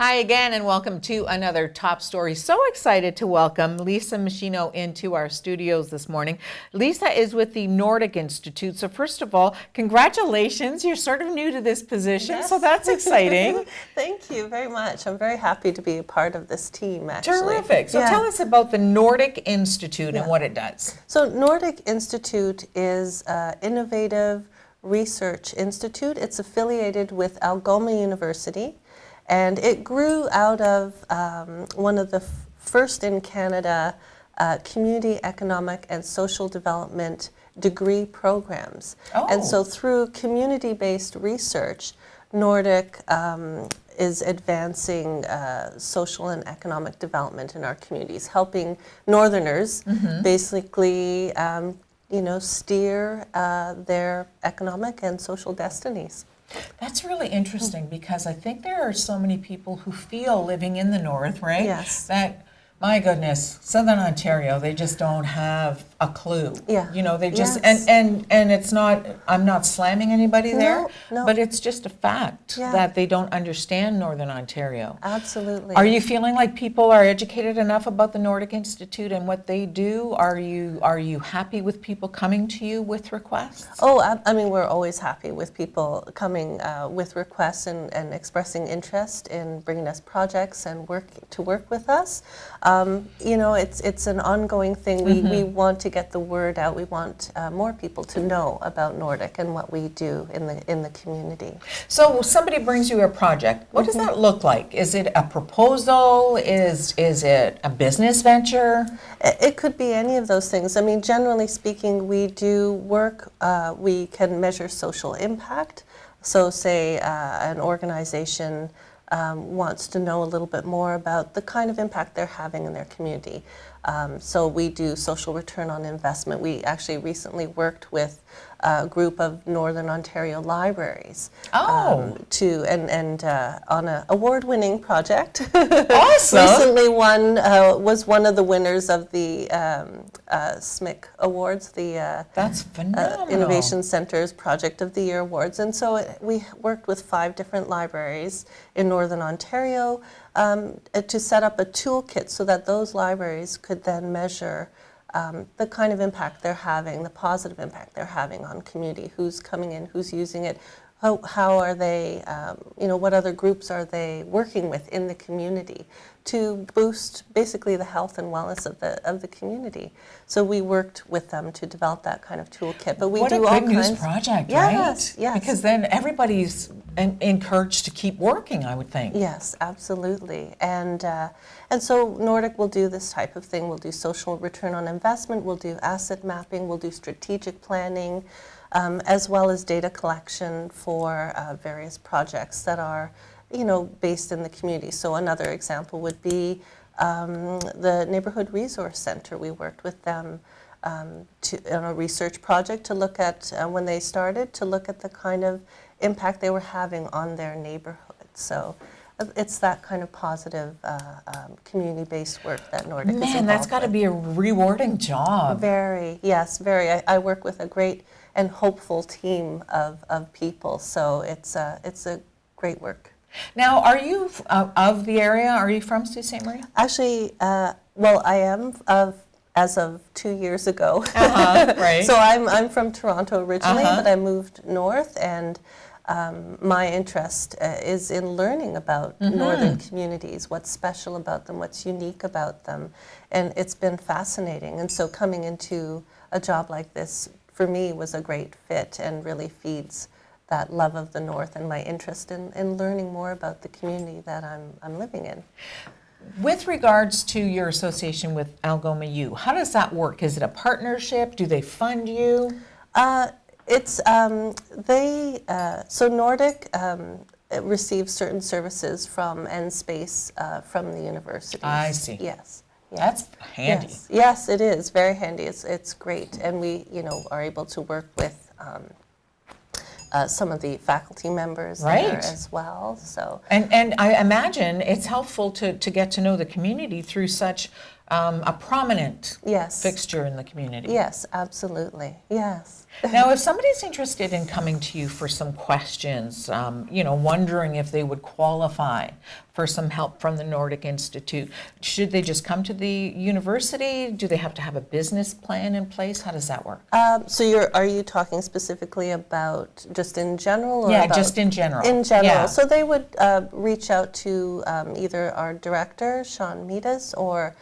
Hi again, and welcome to another Top Story. So excited to welcome Lisa Machino into our studios this morning. Lisa is with the Nordik Institute. So first of all, congratulations. You're sort of new to this position, Yes. so that's exciting. Thank you very much. I'm very happy to be a part of this team, actually. Terrific. So tell us about the Nordik Institute and what it does. So Nordik Institute is an innovative research institute. It's affiliated with Algoma University. And it grew out of one of the first in Canada community economic and social development degree programs. And so through community-based research, Nordik is advancing social and economic development in our communities, helping Northerners basically steer their economic and social destinies. That's really interesting because I think there are so many people who feel living in the north, right? Yes. That, my goodness, Southern Ontario, they just don't have a clue. Yeah. You know, they just, Yes. and it's not, I'm not slamming anybody there, No. but it's just a fact Yeah. that they don't understand Northern Ontario. Absolutely. Are you feeling like people are educated enough about the Nordik Institute and what they do? Are you happy with people coming to you with requests? Oh, I mean, we're always happy with people coming with requests and expressing interest in bringing us projects and work with us. It's an ongoing thing. We want to get the word out. We want more people to know about Nordik and what we do in the community. So somebody brings you a project. What does that look like? Is it a proposal? Is it a business venture? It could be any of those things. I mean, generally speaking, we do work. We can measure social impact. So say an organization wants to know a little bit more about the kind of impact they're having in their community. So we do social return on investment. We actually recently worked with a group of Northern Ontario libraries on an award-winning project. Awesome! Recently was one of the winners of the SMIC Awards, the That's phenomenal. Innovation Center's Project of the Year Awards. And so we worked with 5 different libraries in Northern Ontario to set up a toolkit so that those libraries could then measure the kind of impact they're having, the positive impact they're having on community, who's coming in, who's using it, how are they, what other groups are they working with in the community to boost basically the health and wellness of the community. So we worked with them to develop that kind of toolkit. But we what do a all good news kinds. project, Yes, right? yes. Because then everybody's encouraged to keep working, I would think. Yes, absolutely. And so Nordik will do this type of thing. We'll do social return on investment. We'll do asset mapping. We'll do strategic planning, as well as data collection for various projects that are, based in the community. So another example would be the Neighborhood Resource Center. We worked with them on a research project to look at, when they started, to look at the kind of impact they were having on their neighborhood. So it's that kind of positive community-based work that Nordik is involved with. Man, that's got to be a rewarding job. Very, yes, very. I work with a great and hopeful team of people, so it's a great work. Now, are you of the area? Are you from Sault Ste. Marie? Actually, I am as of 2 years ago. Right. So I'm from Toronto originally, but I moved north, and my interest is in learning about northern communities, what's special about them, what's unique about them, and it's been fascinating. And so coming into a job like this, for me, was a great fit and really feeds that love of the North and my interest in learning more about the community that I'm living in. With regards to your association with Algoma U, how does that work? Is it a partnership? Do they fund you? So Nordik receives certain services from NSpace from the universities. I see. Yes. That's handy. Yes, it is very handy. It's great, and we are able to work with some of the faculty members there as well. So and I imagine it's helpful to get to know the community through such a prominent Yes. fixture in the community. Yes, absolutely. Yes. Now, if somebody's interested in coming to you for some questions, wondering if they would qualify for some help from the Nordik Institute, should they just come to the university? Do they have to have a business plan in place? How does that work? So are you talking specifically about just in general? Or Yeah, about just in general. In general. Yeah. So they would reach out to either our director, Sean Meadas, or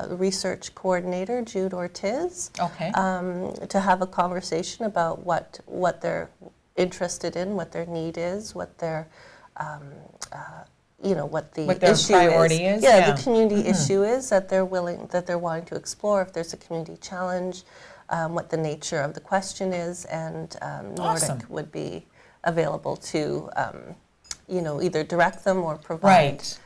research coordinator, Jude Ortiz, Okay. to have a conversation about what they're interested in, what their need is, what their what the What their issue priority is, Yeah, yeah. the community issue is that they're wanting to explore. If there's a community challenge, what the nature of the question is, and Awesome. Nordik would be available to either direct them or provide Right.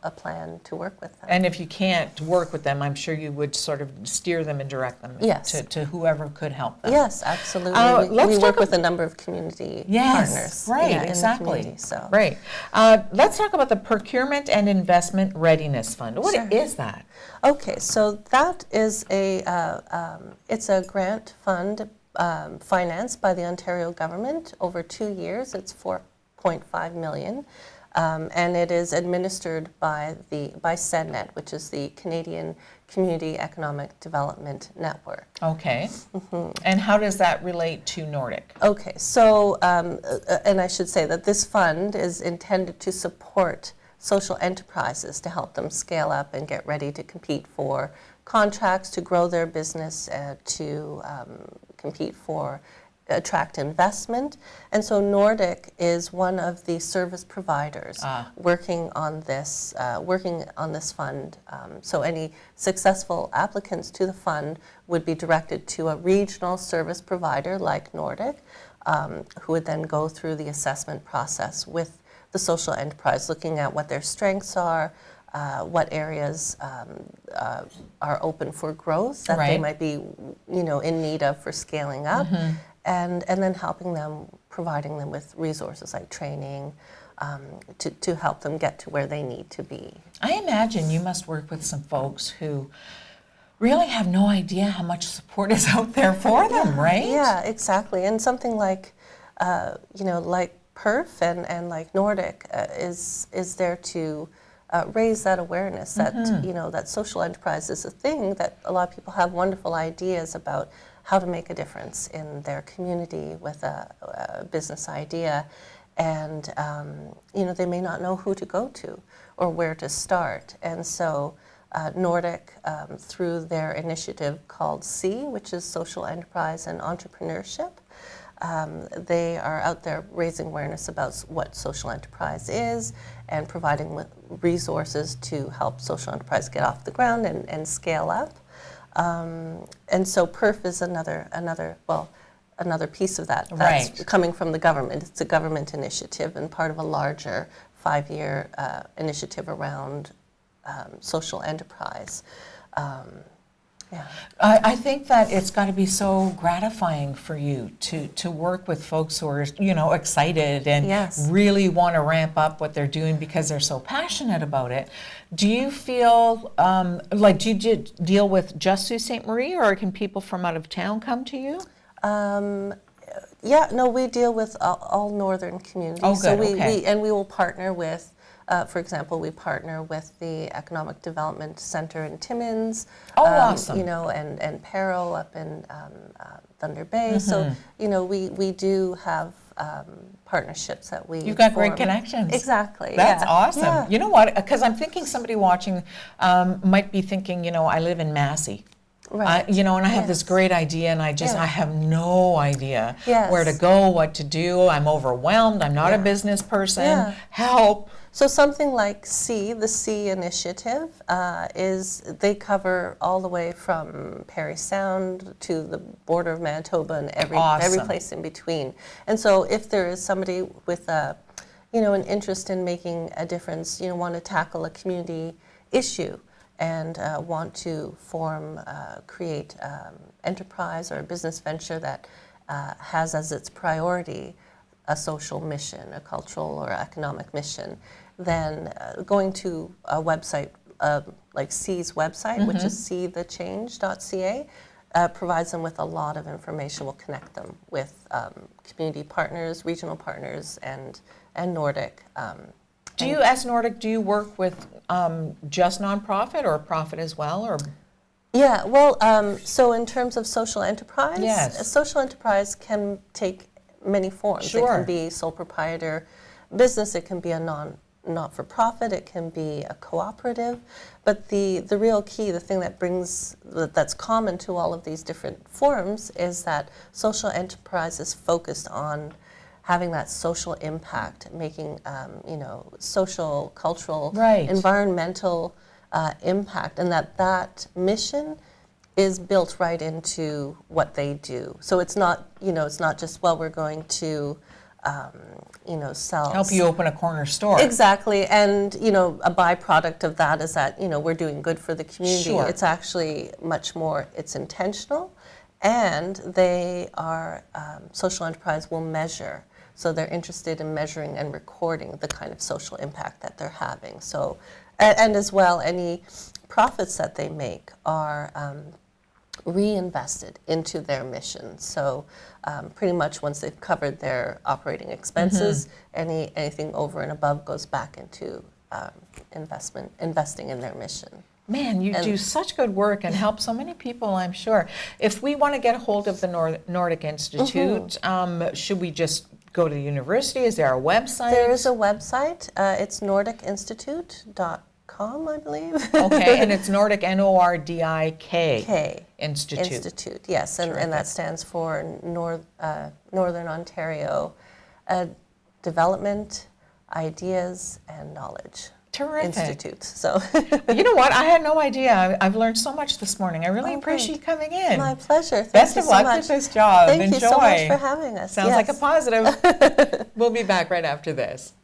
a plan to work with them. And if you can't work with them, I'm sure you would sort of steer them and direct them Yes. to whoever could help them. Yes, absolutely. let's we talk work with a number of community partners. Right, yeah, exactly. In the community, so. Right. Let's talk about the Procurement and Investment Readiness Fund. What Sure. is that? Okay, so that is it's a grant fund financed by the Ontario government over 2 years. It's 4.5 million. And it is administered by CEDNet, which is the Canadian Community Economic Development Network. Okay. And how does that relate to Nordik? Okay, so, and I should say that this fund is intended to support social enterprises to help them scale up and get ready to compete for contracts, to grow their business, to compete for attract investment. And so Nordik is one of the service providers working on this fund. So any successful applicants to the fund would be directed to a regional service provider like Nordik, who would then go through the assessment process with the social enterprise, looking at what their strengths are, what areas are open for growth that they Right. might be, in need of for scaling up, and then helping them, providing them with resources like training to help them get to where they need to be. I imagine you must work with some folks who really have no idea how much support is out there for them, right? Yeah, exactly. And something like, like PERF and like Nordik is there to raise that awareness that that social enterprise is a thing, that a lot of people have wonderful ideas about how to make a difference in their community with a business idea, and they may not know who to go to or where to start. And so Nordik, through their initiative called SEE, which is Social Enterprise and Entrepreneurship, they are out there raising awareness about what social enterprise is and providing resources to help social enterprise get off the ground and scale up. And so PERF is another piece of that. That's Right. coming from the government. It's a government initiative and part of a larger 5-year initiative around social enterprise. Yeah. I think that it's got to be so gratifying for you to work with folks who are, excited and Yes. really want to ramp up what they're doing because they're so passionate about it. Do you feel do you deal with just Sault Ste. Marie, or can people from out of town come to you? Yeah, no, we deal with all northern communities. Oh, So good, okay. we will partner with, for example, we partner with the Economic Development Center in Timmins. Oh, awesome. And Perro up in Thunder Bay. So, we do have partnerships that we You've got great form. connections. Exactly. That's yeah. awesome. Yeah. You know what? Because I'm thinking somebody watching might be thinking, I live in Massey. Right. And I have this Yes. great idea, and I Yeah. have no idea Yes. where to go, what to do. I'm overwhelmed. I'm not a Yeah. business person. Yeah. Help. So something like SEE, the SEE initiative, they cover all the way from Parry Sound to the border of Manitoba and every Awesome. place in between. And so if there is somebody with an interest in making a difference, want to tackle a community issue and want to create enterprise or a business venture that has as its priority a social mission, a cultural or economic mission, then going to a website like C's website, which is seethechange.ca, provides them with a lot of information. We'll connect them with community partners, regional partners, and Nordik. Do you, as Nordik, do you work with just nonprofit or profit as well, or? Yeah, well, so in terms of social enterprise, Yes. a social enterprise can take many forms. Sure. It can be sole proprietor business, it can be a not-for-profit, it can be a cooperative, but the real key, the thing that's common to all of these different forms is that social enterprise is focused on having that social impact, making social, cultural, Right. environmental impact, and that mission is built right into what they do. So it's not just, well, we're going to sell. Help you open a corner store. Exactly, and a byproduct of that is that we're doing good for the community. Sure. It's actually much more. It's intentional, and they are social enterprise will measure. So they're interested in measuring and recording the kind of social impact that they're having. So, and as well, any profits that they make are reinvested into their mission. So pretty much once they've covered their operating expenses, anything over and above goes back into investing in their mission. Man, you do such good work and help so many people, I'm sure. If we want to get a hold of the Nordik Institute, should we just go to the university? Is there a website? There is a website. It's nordikinstitute.com, I believe. Okay, and it's Nordik, N-O-R-D-I-K. K. Institute. Yes, and that stands for Northern Ontario Development, Ideas, and Knowledge. Terrific. Institute. So You know what? I had no idea. I've learned so much this morning. I really appreciate you coming in. My pleasure. Best of luck with this job. Thank Enjoy. you so much for having us. Sounds like a positive. We'll be back right after this.